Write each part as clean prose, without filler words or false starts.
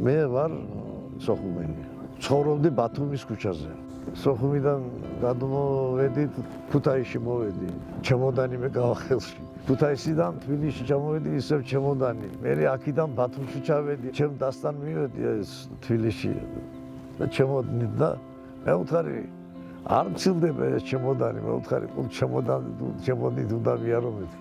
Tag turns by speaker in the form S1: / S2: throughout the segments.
S1: მე ვარ სოხუმელი. ცხოვრობდი ბათუმის ქუჩაზე. სოხუმიდან გადმოვედით, ქუთაისში მოვედი. ჩემოდანი მე გავახელში. ქუთაისიდან თბილისში ჩამოვედი, ისევ ჩემოდანი. მე აქედან ბათუმში ჩავედი. ჩემ დასთან მივედი ეს თბილისში და ჩემოდნი და მე ვუთხარი არ მცილდება ეს ჩემოდანი, მე ვუთხარი ჩემოდნით უნდა მიარომეთ.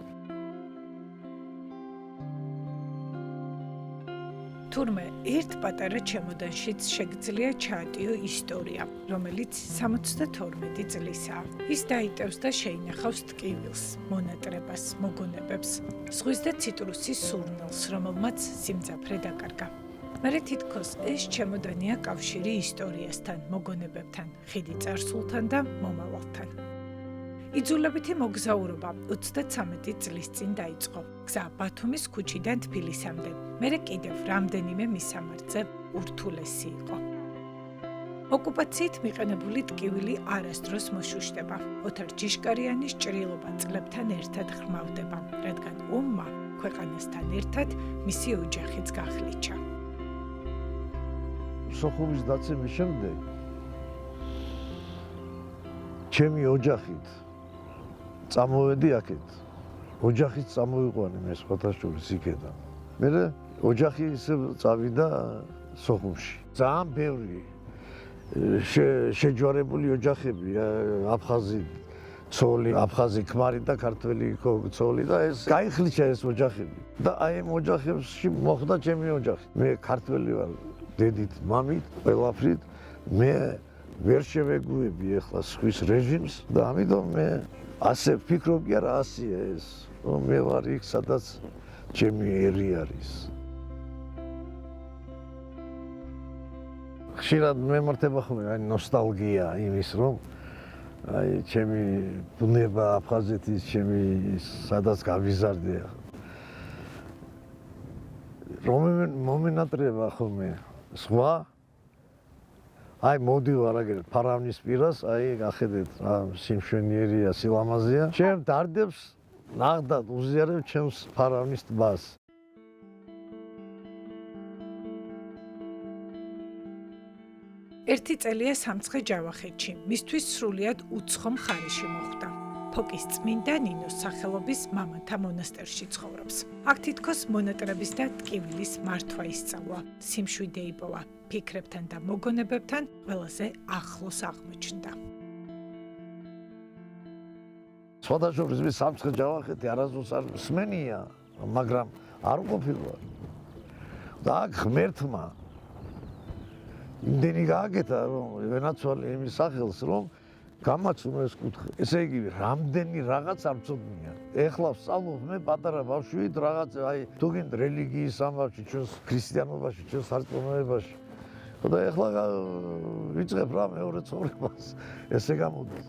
S2: თურმე ერთ პატარა ჩემოდანშიც შეგძლია ჩაატიო ისტორია, რომელიც 72 წლისაა. ის დაიტევს და შეინახავს ტკივილს, მონატრებას, მოგონებებს, ზღვის და ციტრუსის სურნელს, რომელმაც სიმძაფრე დაკარგა. მერე თითქოს ეს ჩემოდანია კავშირი ისტორიასთან, მოგონებებთან, ხიდი წარსულთან და მომავალთან. იძულებითი მოგზაურობა 33 წლის წინ დაიწყო. გზა ბათუმის ქუჩიდან თბილისამდე. მერე კიდევ რამდენიმე მისამართზე ურთულესი იყო. ოკუპაციით მიყენებული ტკივილი არასდროს მოშუშტება. ოთარ ჯიშკარიანის ჭრილობა წლებთან ერთად ღრმავდება, რადგან ომმა ქვეყანასთან ერთად მისი ოჯახიც გახლიჩა.
S1: სოხუმის დაცემის შემდეგ ჩემი ოჯახით წამოვედი აქეთ. ოჯახით წამოვიყვანე მე სხვათა შორის იქედან. მერე ოჯახი ისე წავიდა სოხუმში. ძალიან ბევრი შეჯვარებული ოჯახები, აფხაზი ცოლი, აფხაზი ქმარი და ქართველი ცოლი და ეს გაიხლიჩა ეს ოჯახები. და აი ამ ოჯახებში მოხდა ჩემი ოჯახი. მე ქართველი ვარ დედით, მამით, ყველაფრით. მე ვერ შევეგუები ახლა სხვის რეჟიმს და ამიტომ მე ასე ვფიქრობ კი არა ასია ეს. მე ვარ იქ, სადაც ჩემი ერი არის. ხშირად მემართება ხოლმე აი ნოსტალგია იმის, რომ აი ჩემი ბუნება აფხაზეთის, ჩემი სადაც გავიზარდე. რომ მომენატრება ხოლმე სხვა აი მოდივარ აგერ ფარავნის პირას, აი ახედეთ რა სიმშვენიერია, სილამაზეა. ჩემ დარდებს ნახდად უზიარებ ჩემს ფარავნის ტბას.
S2: ერთი წელია სამცხე ჯავახეთში, მისთვის სრულიად უცხო მხარეში მოხვდა. ფოკის წმინდა ნინოს სახელობის მამათა მონასტერში ცხოვრობს. აქ თითქოს მონატრების და ტკივილის მართვა ისწავლა, სიმშვიდე იპოვა, ფიქრებთან და მოგონებებთან ყველაზე ახლოს აღმოჩნდა.
S1: სხვადასხვა მე სამცხე ჯავახეთი არასდროს არ მსმენია, მაგრამ არ ყოფილა. და აქ ღმერთმა იმდენი გააკეთა, რომ ვენაცვალე იმის სახელს, რომ გამაცნო ეს კუთხე. ესე იგი, რამდენი რაღაც არ მწოდნია. ეხლა ვსწავლობ მე პატარა ბავშვით რაღაც აი თუ გინდ რელიგიის ამბავში, ჩვენს ქრისტიანობაში, ჩვენს სარწმუნოებაში. და ეხლა ვიწყებ რა მეორე ცხოვრებას. ესე გამოდის.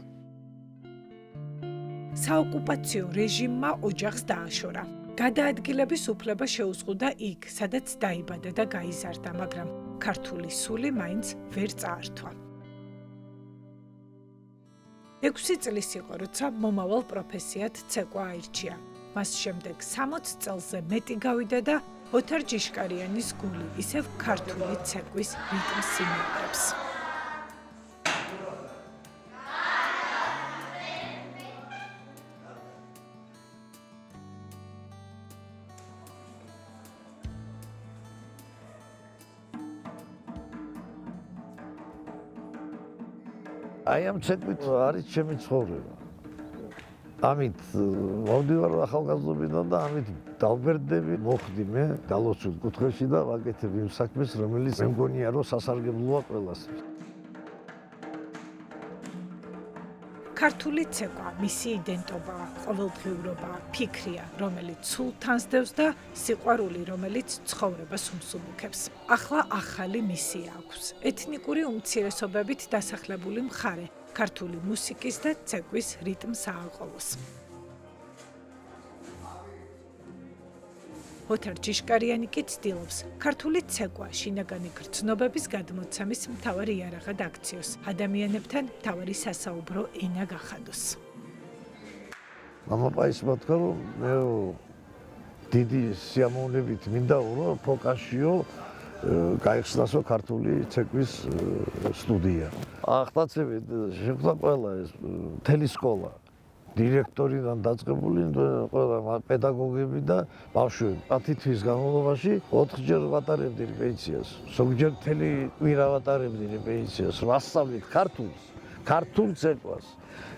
S2: საოკუპაციო რეჟიმმა ოჯახს დააშორა. გადაადგილების უფლება შეუზღუდა იქ, სადაც დაიბადა და გაიზარდა, მაგრამ ქართული სული მაინც ვერ წაართვა. 6 წლის იყო, როცა მომავალ პროფესიად ცეკვა აირჩია. მას შემდეგ 60 წელზე მეტი გავიდა და ოთარ ჯიშკარიანის გული ისევ ქართული ცეკვის რიტმს იმეორებს.
S1: აი ამ ცეკვით არის ჩემი ცხოვრება. ამით მოვდივარ ახალგაზრდობიდან და ამით დავბერდები, მოხდი მე დალოცულ კუთხეში და ვაკეთებ იმ საქმეს, რომელიც მე მგონია, რომ სასარგებლოა ყველას.
S2: ქართული ცეკვა, მისი იდენტობაა, ყოველდღიურობა, ფიქრია, რომელიც სულ თანსდევს და სიყვარული, რომელიც ცხოვრებას უმსუბუქებს. ახლა ახალი მისია აქვს. ეთნიკური უმცირესობებით დასახლებული მხარე, ქართული მუსიკის და ცეკვის რიტმს ააყოლოს. ოთარ ჯიშკარიანი კი ცდილობს ქართული ცეკვა შინაგანი გრძნობების გადმოცემის მთავარი იარაღად აქციოს, ადამიანებთან მთავარი სასაუბრო ენა გახადოს.
S1: მამაპაისმა თქვა, რომ მე დიდი სიამოვნებით მინდა რომ ფოკაშიო გაიხსნასო ქართული ცეკვის სტუდია. ახტაცებით შეხვდა ყველა ეს მთელი სკოლა. დირექტორიდან დაწყებული ყველა პედაგოგები და ბავშვები. 10 თვის განმავლობაში 4ჯერ ვატარებდი რეპეტიციას. ზოგჯერ მთელი კვირა ვატარებდი რეპეტიციას. ვასწავლით ქართულ ცეკვას.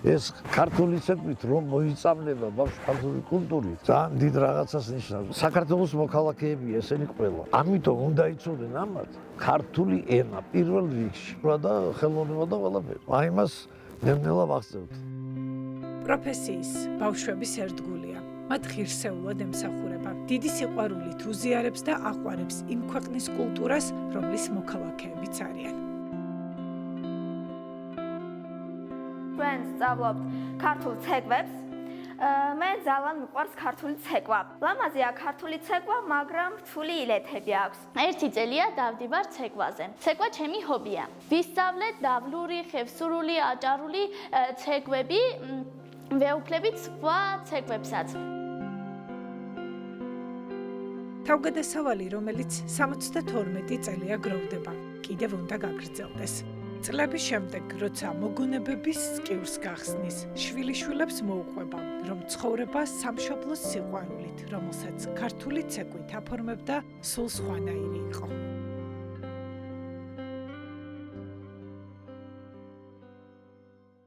S1: ეს ქართული ცეკვით რომ მოიწამნება ბავშვს ქართული კულტურით, ძალიან დიდ რაღაცას ნიშნავს. საქართველოს მოქალაქეებია ესენი ყველა. ამიტომ უნდა იცოდნენ ამათ ქართული ენა პირველ რიგში და ხელოვნება და ყველაფერი. აი მას ნელ-ნელა ვახცევთ.
S2: პროფესიის ბავშვების ერთგულია. მათ ღირსეულად ემსახურება. დიდი სიყვარულით უზიარებს და აყვარებს იმ ქვეყნის კულტურას, რომლის მოქალაქეებიც არიან.
S3: ჩვენ სწავლობთ ქართულ ცეკვებს. მე ძალიან მიყვარს ქართული ცეკვა. ლამაზია ქართული ცეკვა, მაგრამ რთული ილეთები აქვს.
S4: ერთი წელია დავდივარ ცეკვაზე. ცეკვა ჩემი ჰობია. ვისწავლეთ დაბლური, ხევსურული, აჭარული ცეკვები, ვეუფლებით სხვა ცეკვებსაც.
S2: თავგადასავალი, რომელიც 72 წელია გროვდება, კიდევ უნდა გაგრძელდეს. წლების შემდეგ, როცა მოგონებების სკივრს გახსნის, შვილიშვილებს მოუყვება, რომ ცხოვრება სამშობლოს სიყვარულით, რომელსაც ქართული ცეკვით აფორმებდა, სულ სხვანაირი იყო.